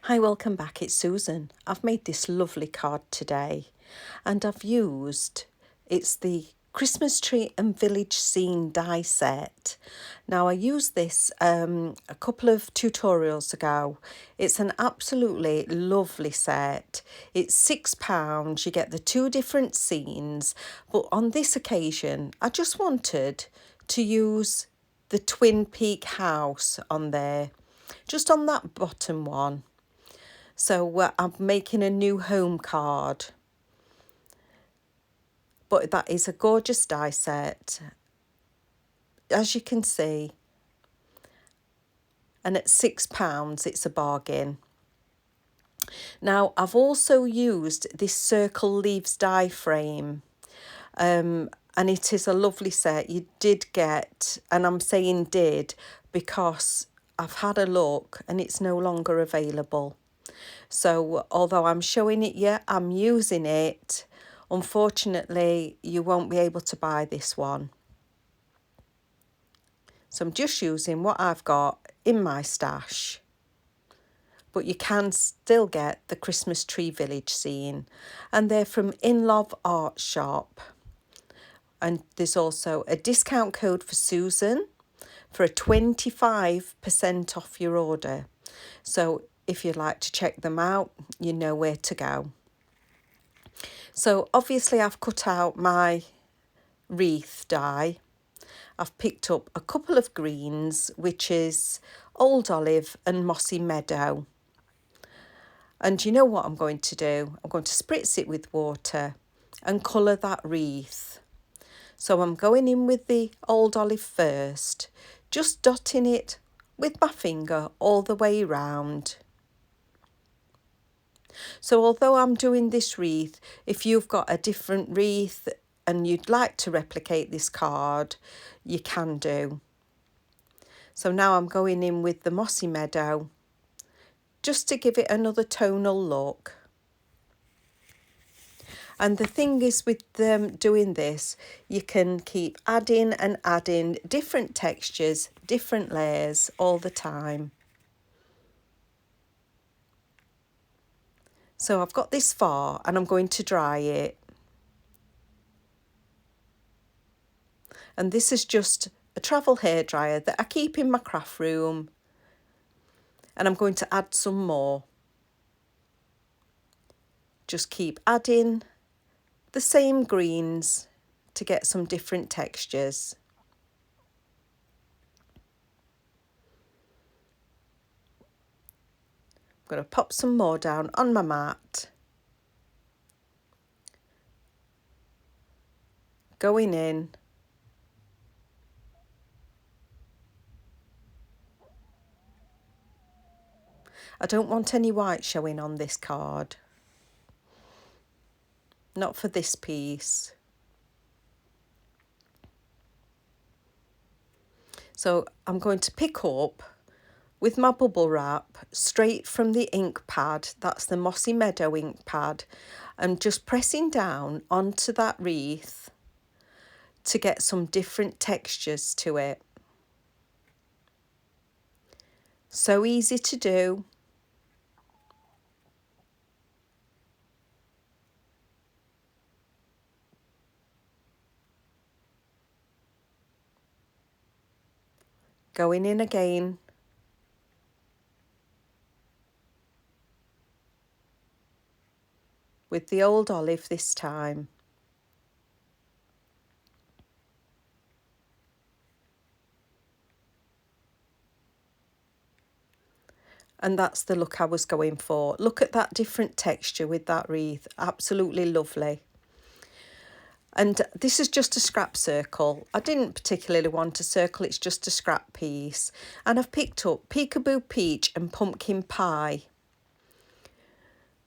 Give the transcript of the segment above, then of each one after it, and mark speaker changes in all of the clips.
Speaker 1: Hi, welcome back. It's Susan. I've made this lovely card today and it's the Christmas tree and village scene die set. Now I used this a couple of tutorials ago. It's an absolutely lovely set. It's £6. You get the two different scenes, but on this occasion I just wanted to use the Twin Peak house on there, just on that bottom one. So I'm making a new home card. But that is a gorgeous die set, as you can see. And at £6, it's a bargain. Now, I've also used this circle leaves die frame. And it is a lovely set. You did get, and I'm saying did, because I've had a look and it's no longer available. So although I'm showing it you, I'm using it. Unfortunately, you won't be able to buy this one. So I'm just using what I've got in my stash. But you can still get the Christmas tree village scene. And they're from Inlovearts shop. And there's also a discount code for Susan for a 25% off your order. So if you'd like to check them out, you know where to go. So obviously I've cut out my wreath die. I've picked up a couple of greens, which is Old Olive and Mossy Meadow. And you know what I'm going to do? I'm going to spritz it with water and colour that wreath. So I'm going in with the Old Olive first, just dotting it with my finger all the way round. So although I'm doing this wreath, if you've got a different wreath and you'd like to replicate this card, you can do. So now I'm going in with the Mossy Meadow, just to give it another tonal look. And the thing is with doing this, you can keep adding and adding different textures, different layers all the time. So I've got this far and I'm going to dry it. And this is just a travel hairdryer that I keep in my craft room. And I'm going to add some more. Just keep adding the same greens to get some different textures. I'm going to pop some more down on my mat. Going in. I don't want any white showing on this card. Not for this piece. So I'm going to pick up with my bubble wrap straight from the ink pad. That's the Mossy Meadow ink pad. I'm just pressing down onto that wreath to get some different textures to it. So easy to do. Going in again. With the Old Olive this time. And that's the look I was going for. Look at that different texture with that wreath. Absolutely lovely. And this is just a scrap circle. I didn't particularly want a circle, it's just a scrap piece. And I've picked up Peekaboo Peach and Pumpkin Pie.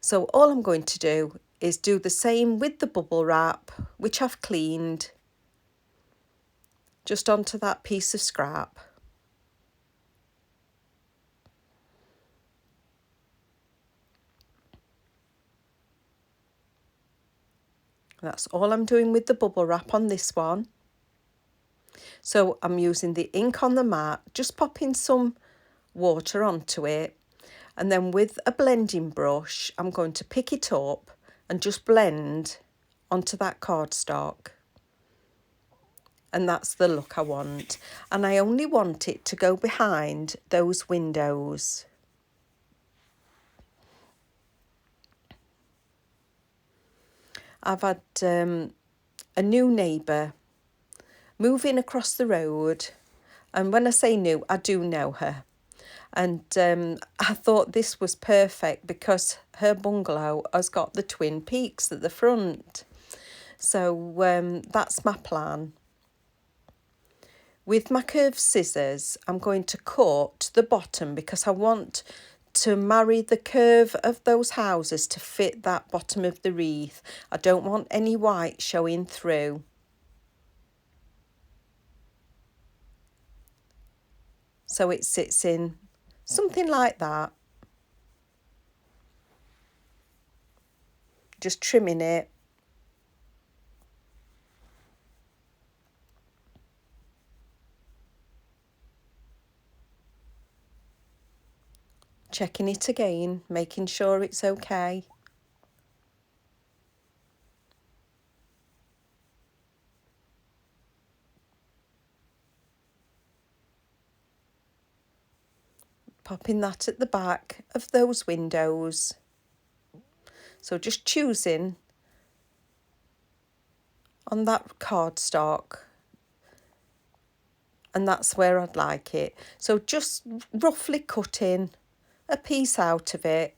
Speaker 1: So all I'm going to do is do the same with the bubble wrap, which I've cleaned, just onto that piece of scrap. That's all I'm doing with the bubble wrap on this one. So I'm using the ink on the mat, just popping some water onto it. And then with a blending brush, I'm going to pick it up and just blend onto that cardstock. And that's the look I want. And I only want it to go behind those windows. I've had a new neighbour moving across the road. And when I say new, I do know her. And I thought this was perfect because her bungalow has got the twin peaks at the front. So that's my plan. With my curved scissors, I'm going to cut the bottom because I want to marry the curve of those houses to fit that bottom of the wreath. I don't want any white showing through. So it sits in something like that. Just trimming it. Checking it again, making sure it's okay. Popping that at the back of those windows. So just choosing on that cardstock, and that's where I'd like it. So just roughly cutting a piece out of it.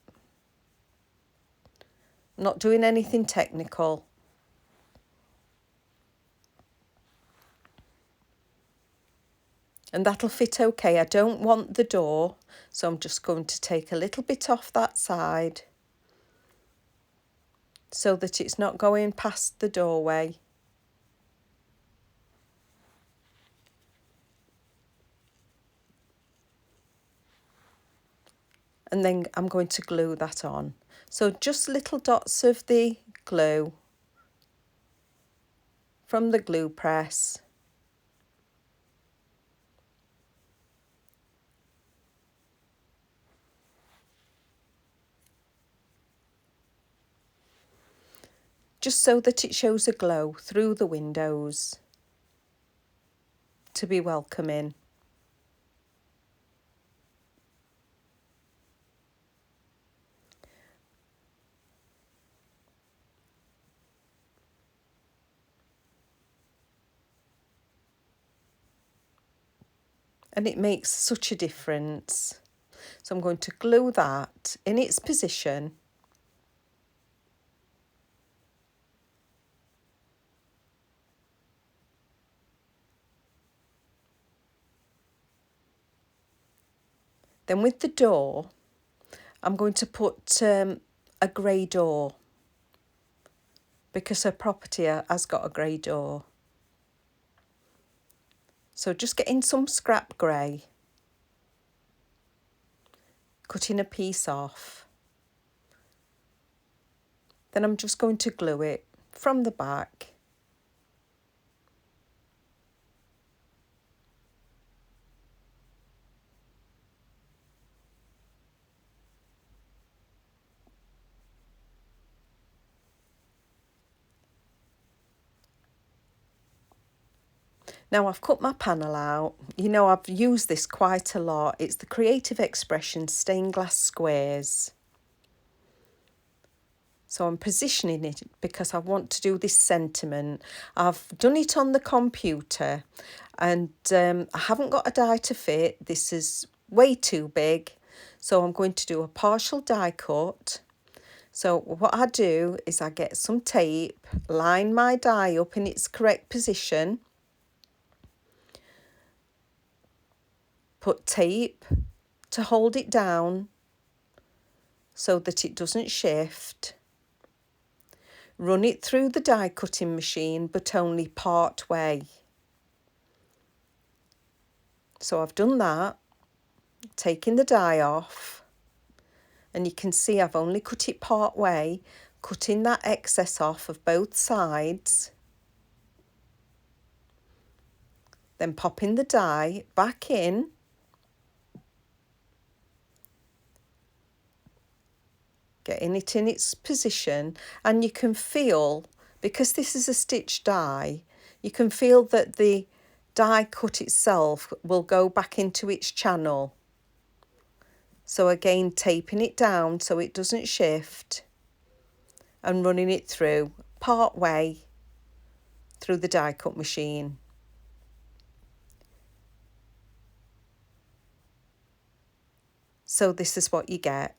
Speaker 1: Not doing anything technical. And that'll fit okay. I don't want the door, so I'm just going to take a little bit off that side so that it's not going past the doorway. And then I'm going to glue that on. So just little dots of the glue from the glue press. Just so that it shows a glow through the windows to be welcoming. And it makes such a difference. So I'm going to glue that in its position. Then with the door, I'm going to put a grey door because her property has got a grey door. So just getting some scrap grey, cutting a piece off. Then I'm just going to glue it from the back. Now I've cut my panel out. You know, I've used this quite a lot. It's the Creative Expression stained glass squares. So I'm positioning it because I want to do this sentiment. I've done it on the computer and I haven't got a die to fit. This is way too big. So I'm going to do a partial die cut. So what I do is I get some tape, line my die up in its correct position, put tape to hold it down so that it doesn't shift. Run it through the die cutting machine, but only part way. So I've done that, taking the die off, and you can see I've only cut it part way, cutting that excess off of both sides. Then popping the die back in. getting it in its position, and you can feel, because this is a stitch die, you can feel that the die cut itself will go back into its channel. So again, taping it down so it doesn't shift and running it through part way through the die cut machine. So this is what you get.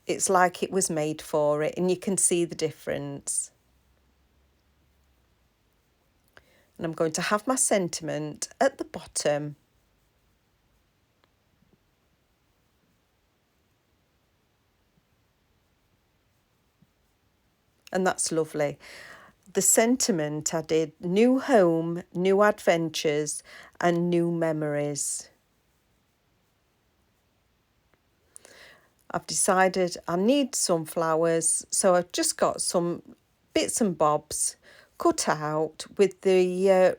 Speaker 1: It's like it was made for it, and you can see the difference. And I'm going to have my sentiment at the bottom. And that's lovely. The sentiment I did: new home, new adventures and new memories. I've decided I need some flowers, so I've just got some bits and bobs cut out with the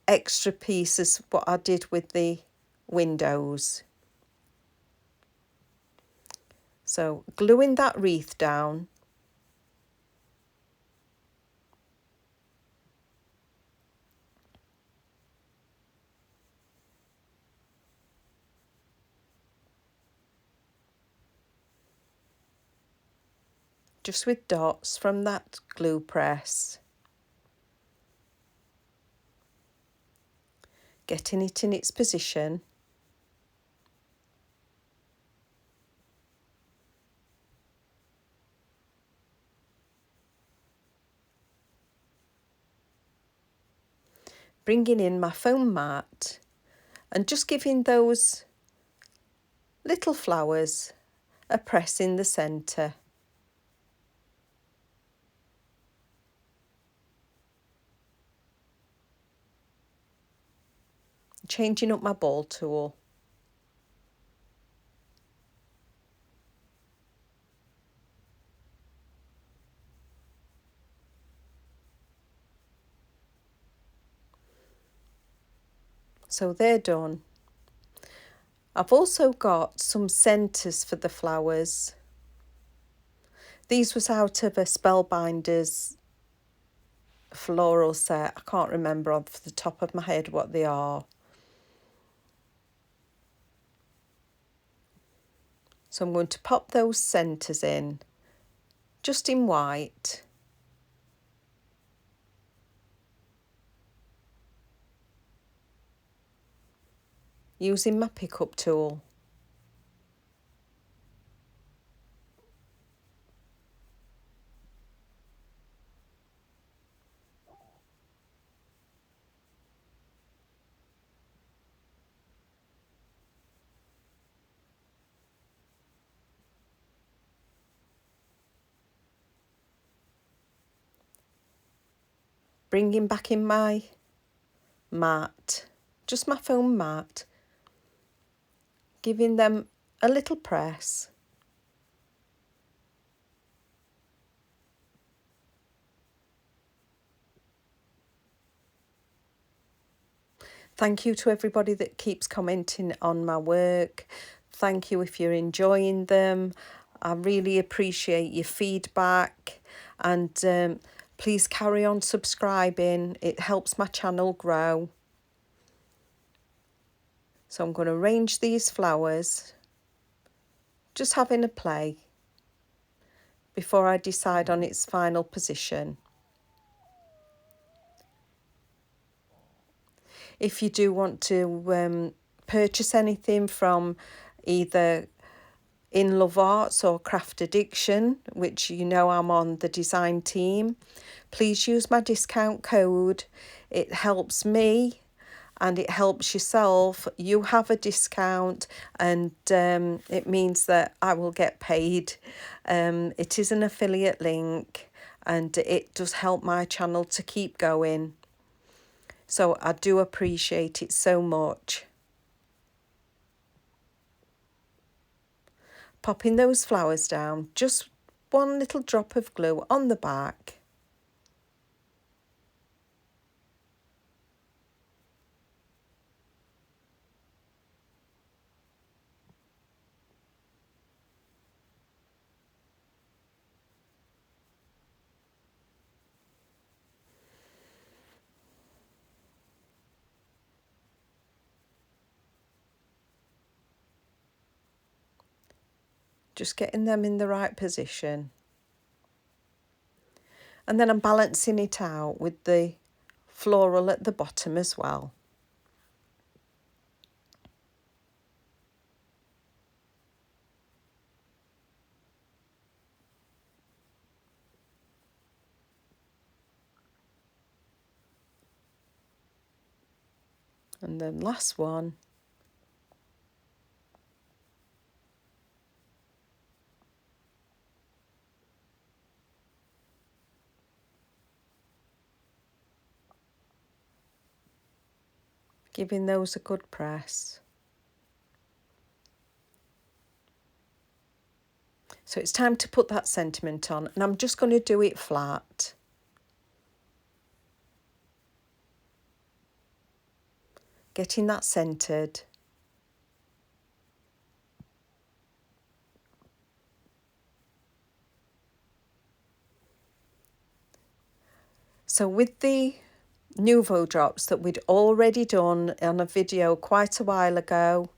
Speaker 1: extra pieces what I did with the windows. So gluing that wreath down. Just with dots from that glue press. Getting it in its position. Bringing in my foam mat and just giving those little flowers a press in the centre. Changing up my ball tool. So they're done. I've also got some centres for the flowers. These was out of a Spellbinders floral set. I can't remember off the top of my head what they are. So I'm going to pop those centres in, just in white. Using my pickup tool. Bringing back in my mat, just my foam mat, giving them a little press. Thank you to everybody that keeps commenting on my work. Thank you if you're enjoying them. I really appreciate your feedback, and please carry on subscribing. It helps my channel grow. So I'm going to arrange these flowers, just having a play before I decide on its final position. If you do want to purchase anything from either Inlovearts or Craft Addiction, which you know I'm on the design team, please use my discount code. It helps me and it helps yourself. You have a discount, and it means that I will get paid. It is an affiliate link, and it does help my channel to keep going. So I do appreciate it so much. Popping those flowers down, just one little drop of glue on the back. Just getting them in the right position. And then I'm balancing it out with the floral at the bottom as well. And then last one. Giving those a good press. So it's time to put that sentiment on, and I'm just going to do it flat. Getting that centred. So with the Nuvo drops that we'd already done on a video quite a while ago,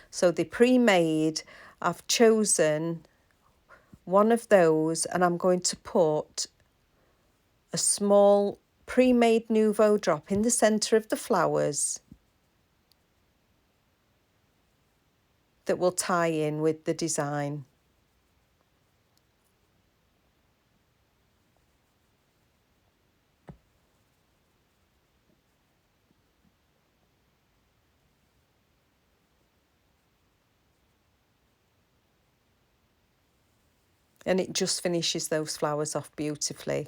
Speaker 1: so they're pre-made, I've chosen one of those and I'm going to put a small pre-made Nuvo drop in the centre of the flowers that will tie in with the design. And it just finishes those flowers off beautifully.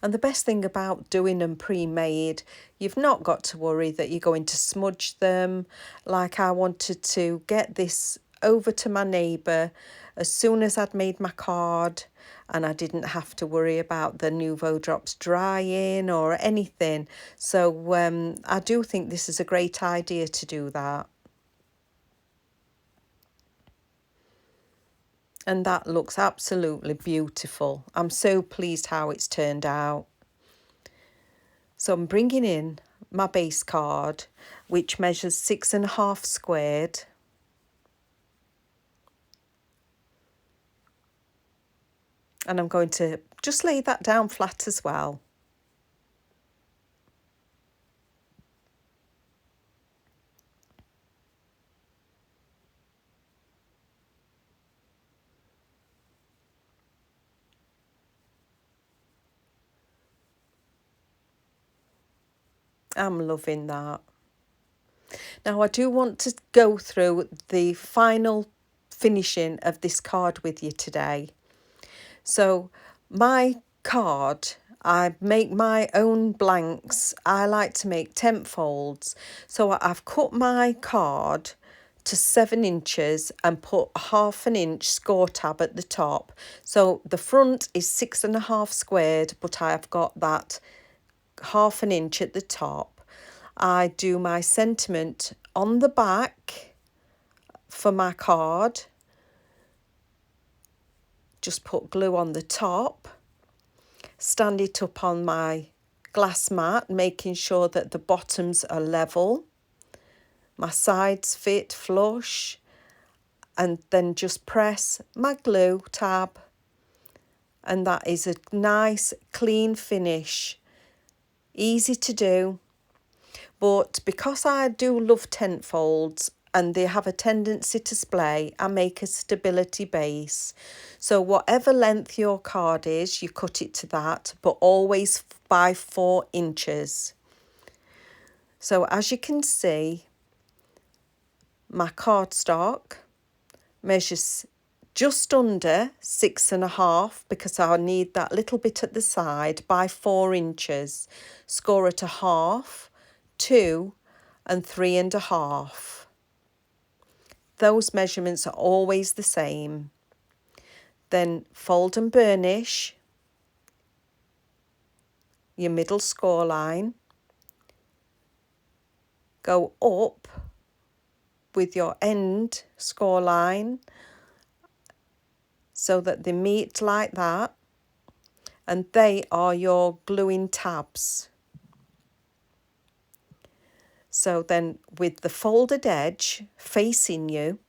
Speaker 1: And the best thing about doing them pre-made, you've not got to worry that you're going to smudge them. Like I wanted to get this over to my neighbour as soon as I'd made my card, and I didn't have to worry about the Nuvo drops drying or anything. So I do think this is a great idea to do that. And that looks absolutely beautiful. I'm so pleased how it's turned out. So I'm bringing in my base card, which measures 6.5 squared. And I'm going to just lay that down flat as well. I'm loving that. Now I do want to go through the final finishing of this card with you today. So my card, I make my own blanks. I like to make tent folds. So I've cut my card to 7 inches and put 1/2 inch score tab at the top. So the front is 6.5 squared, but I've got that 1/2 inch at the top. I do my sentiment on the back for my card. Just put glue on the top. Stand it up on my glass mat, making sure that the bottoms are level. My sides fit flush. And then just press my glue tab. And that is a nice, clean finish. Easy to do. But because I do love tent folds and they have a tendency to splay, I make a stability base. So whatever length your card is, you cut it to that, but always by 4 inches. So as you can see, my cardstock measures just under 6.5 because I need that little bit at the side by 4 inches. Score at 1/2, 2 and 3.5. Those measurements are always the same. Then fold and burnish your middle score line. Go up with your end score line so that they meet like that, and they are your gluing tabs. So then with the folded edge facing you,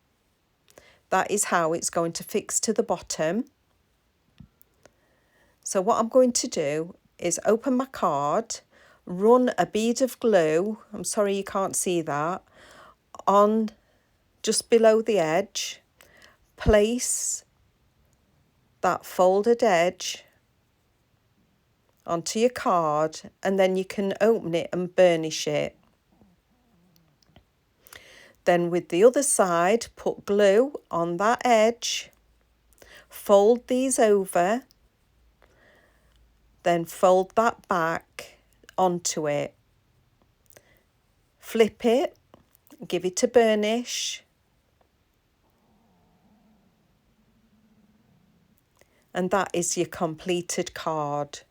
Speaker 1: That is how it's going to fix to the bottom. So what I'm going to do is open my card, run a bead of glue, I'm sorry you can't see that, on just below the edge, place that folded edge onto your card, and then you can open it and burnish it. Then with the other side, put glue on that edge, fold these over, then fold that back onto it. Flip it, give it a burnish, and that is your completed card.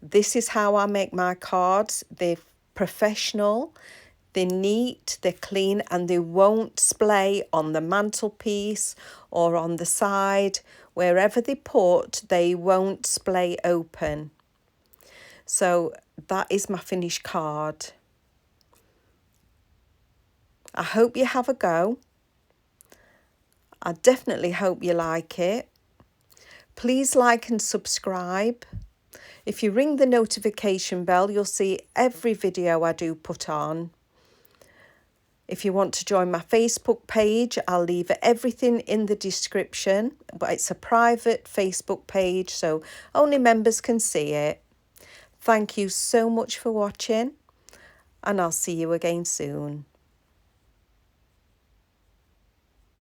Speaker 1: This is how I make my cards. They're professional, they're neat, they're clean, and they won't splay on the mantelpiece or on the side. Wherever they put, they won't splay open. So that is my finished card. I hope you have a go. I definitely hope you like it. Please like and subscribe. If you ring the notification bell, you'll see every video I do put on. If you want to join my Facebook page, I'll leave everything in the description, but it's a private Facebook page, so only members can see it. Thank you so much for watching, and I'll see you again soon.